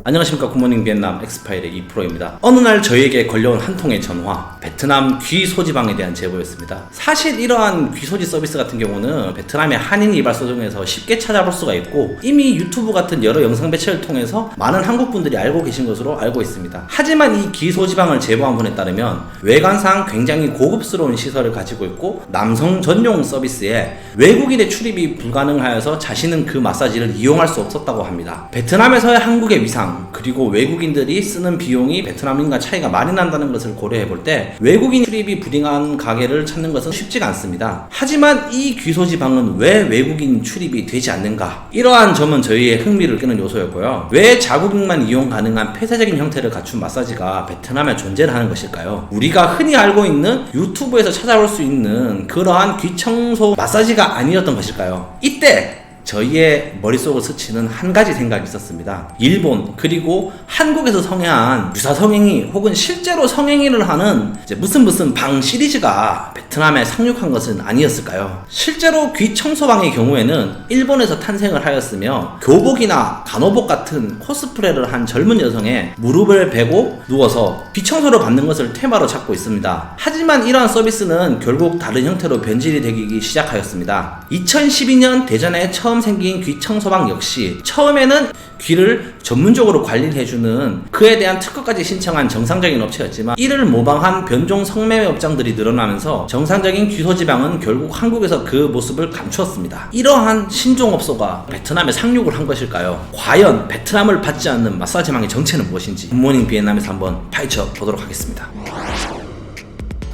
안녕하십니까. 굿모닝 비엔남 엑스파일의 이프로입니다. 어느 날 저에게 걸려온 한 통의 전화, 베트남 귀 소지방에 대한 제보였습니다. 사실 이러한 귀 소지 서비스 같은 경우는 베트남의 한인 이발소 중에서 쉽게 찾아볼 수가 있고 이미 유튜브 같은 여러 영상 매체를 통해서 많은 한국분들이 알고 계신 것으로 알고 있습니다. 하지만 이 귀 소지방을 제보한 분에 따르면 외관상 굉장히 고급스러운 시설을 가지고 있고 남성 전용 서비스에 외국인의 출입이 불가능하여서 자신은 그 마사지를 이용할 수 없었다고 합니다. 베트남에서의 한국의 위상 그리고 외국인들이 쓰는 비용이 베트남인과 차이가 많이 난다는 것을 고려해 볼 때 외국인 출입이 불가능한 가게를 찾는 것은 쉽지가 않습니다. 하지만 이 귀소지방은 왜 외국인 출입이 되지 않는가? 이러한 점은 저희의 흥미를 끄는 요소였고요. 왜 자국인만 이용 가능한 폐쇄적인 형태를 갖춘 마사지가 베트남에 존재를 하는 것일까요? 우리가 흔히 알고 있는 유튜브에서 찾아볼 수 있는 그러한 귀청소 마사지가 아니었던 것일까요? 이때 저희의 머릿속을 스치는 한 가지 생각이 있었습니다. 일본 그리고 한국에서 성행한 유사 성행위 혹은 실제로 성행위를 하는 무슨 방 시리즈가 베트남에 상륙한 것은 아니었을까요? 실제로 귀 청소방의 경우에는 일본에서 탄생을 하였으며 교복이나 간호복 같은 코스프레를 한 젊은 여성의 무릎을 베고 누워서 귀 청소를 받는 것을 테마로 잡고 있습니다. 하지만 이러한 서비스는 결국 다른 형태로 변질이 되기 시작하였습니다. 2012년 대전에 처음 생긴 귀 청소방 역시 처음에는 귀를 전문적으로 관리를 해주는 그에 대한 특허까지 신청한 정상적인 업체였지만 이를 모방한 변종 성매매 업장들이 늘어나면서 정상적인 귀 소지방은 결국 한국에서 그 모습을 감추었습니다. 이러한 신종업소가 베트남에 상륙을 한 것일까요? 과연 베트남을 받지 않는 마사지망의 정체는 무엇인지 굿모닝 비엔남에서 한번 파헤쳐 보도록 하겠습니다.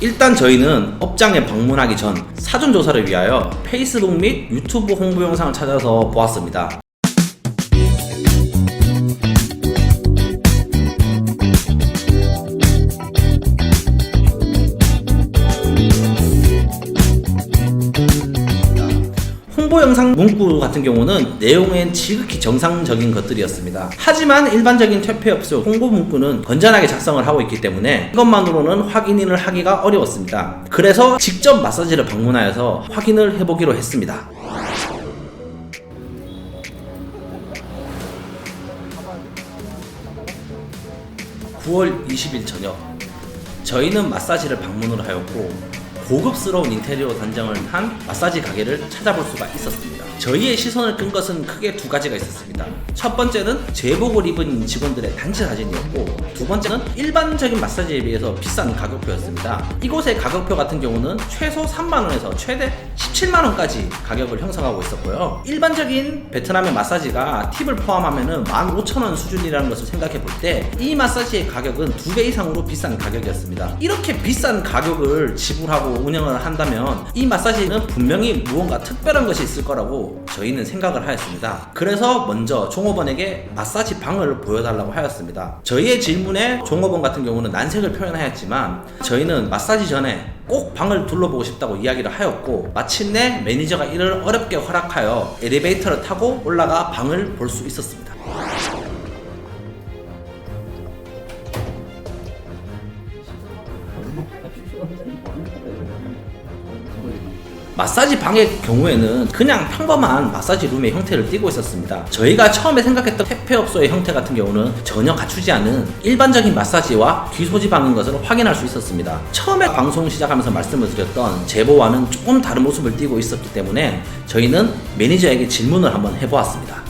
일단 저희는 업장에 방문하기 전 사전조사를 위하여 페이스북 및 유튜브 홍보 영상을 찾아서 보았습니다. 홍보 영상 문구 같은 경우는 내용엔 지극히 정상적인 것들이었습니다. 하지만 일반적인 퇴폐업소 홍보 문구는 건전하게 작성을 하고 있기 때문에 이것만으로는 확인을 하기가 어려웠습니다. 그래서 직접 마사지를 방문하여서 확인을 해보기로 했습니다. (9월 20일) 저녁 저희는 마사지를 방문을 하였고 고급스러운 인테리어 단정을 한 마사지 가게를 찾아볼 수가 있었습니다. 저희의 시선을 끈 것은 크게 두 가지가 있었습니다. 첫 번째는 제복을 입은 직원들의 단체 사진이었고 두 번째는 일반적인 마사지에 비해서 비싼 가격표였습니다. 이곳의 가격표 같은 경우는 최소 3만원에서 최대 17만원까지 가격을 형성하고 있었고요. 일반적인 베트남의 마사지가 팁을 포함하면 15,000원 수준이라는 것을 생각해 볼 때 이 마사지의 가격은 2배 이상으로 비싼 가격이었습니다. 이렇게 비싼 가격을 지불하고 운영을 한다면 이 마사지는 분명히 무언가 특별한 것이 있을 거라고 저희는 생각을 하였습니다. 그래서 먼저 종업원에게 마사지 방을 보여달라고 하였습니다. 저희의 질문에 종업원 같은 경우는 난색을 표현하였지만 저희는 마사지 전에 꼭 방을 둘러보고 싶다고 이야기를 하였고 마침내 매니저가 이를 어렵게 허락하여 엘리베이터를 타고 올라가 방을 볼 수 있었습니다. 마사지 방의 경우에는 그냥 평범한 마사지 룸의 형태를 띠고 있었습니다. 저희가 처음에 생각했던 퇴폐업소의 형태 같은 경우는 전혀 갖추지 않은 일반적인 마사지와 귀 소지방인 것을 확인할 수 있었습니다. 처음에 방송 시작하면서 말씀을 드렸던 제보와는 조금 다른 모습을 띠고 있었기 때문에 저희는 매니저에게 질문을 한번 해보았습니다.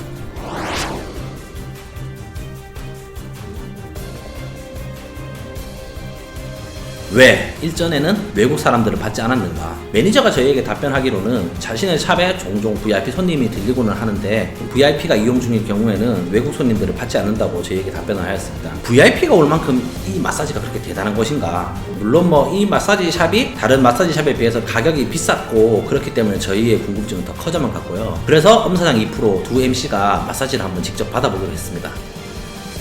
왜 일전에는 외국 사람들을 받지 않았는가? 매니저가 저희에게 답변하기로는 자신의 샵에 종종 VIP 손님이 들리고는 하는데 VIP가 이용 중일 경우에는 외국 손님들을 받지 않는다고 저희에게 답변을 하였습니다. VIP가 올 만큼 이 마사지가 그렇게 대단한 것인가? 물론 이 마사지 샵이 다른 마사지 샵에 비해서 가격이 비쌌고 그렇기 때문에 저희의 궁금증은 더 커져만 갔고요. 그래서 엄사장 2% 두 MC가 마사지를 한번 직접 받아보기로 했습니다.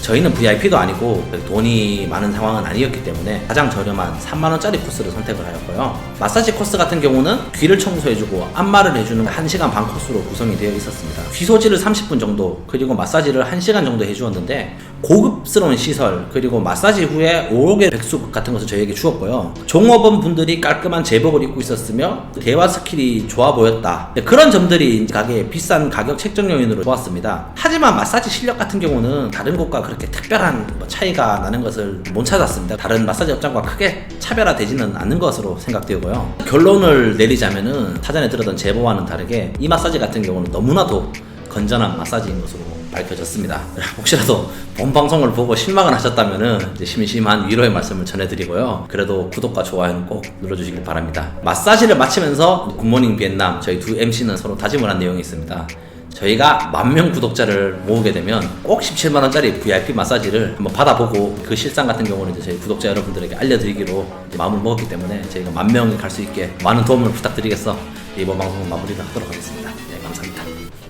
저희는 VIP도 아니고 돈이 많은 상황은 아니었기 때문에 가장 저렴한 3만원짜리 코스를 선택을 하였고요. 마사지 코스 같은 경우는 귀를 청소해주고 안마를 해주는 1시간 반 코스로 구성이 되어 있었습니다. 귀소지를 30분 정도 그리고 마사지를 1시간 정도 해주었는데 고급스러운 시설 그리고 마사지 후에 5개 백숙 같은 것을 저희에게 주었고요. 종업원 분들이 깔끔한 제복을 입고 있었으며 대화 스킬이 좋아 보였다. 그런 점들이 가게의 비싼 가격 책정 요인으로 좋았습니다. 하지만 마사지 실력 같은 경우는 다른 곳과 그렇게 특별한 차이가 나는 것을 못 찾았습니다. 다른 마사지 업장과 크게 차별화되지는 않는 것으로 생각되고요. 결론을 내리자면은 사전에 들었던 제보와는 다르게 이 마사지 같은 경우는 너무나도 건전한 마사지인 것으로 밝혀졌습니다. 혹시라도 본 방송을 보고 실망을 하셨다면은 이제 심심한 위로의 말씀을 전해드리고요. 그래도 구독과 좋아요는 꼭 눌러주시길 바랍니다. 마사지를 마치면서 굿모닝 비엔남 저희 두 MC는 서로 다짐을 한 내용이 있습니다. 저희가 10,000명 구독자를 모으게 되면 꼭 17만원짜리 VIP 마사지를 한번 받아보고 그 실상 같은 경우는 이제 저희 구독자 여러분들에게 알려드리기로 마음을 먹었기 때문에 저희가 10,000명이 갈 수 있게 많은 도움을 부탁드리겠어 이번 방송은 마무리를 하도록 하겠습니다. 네, 감사합니다.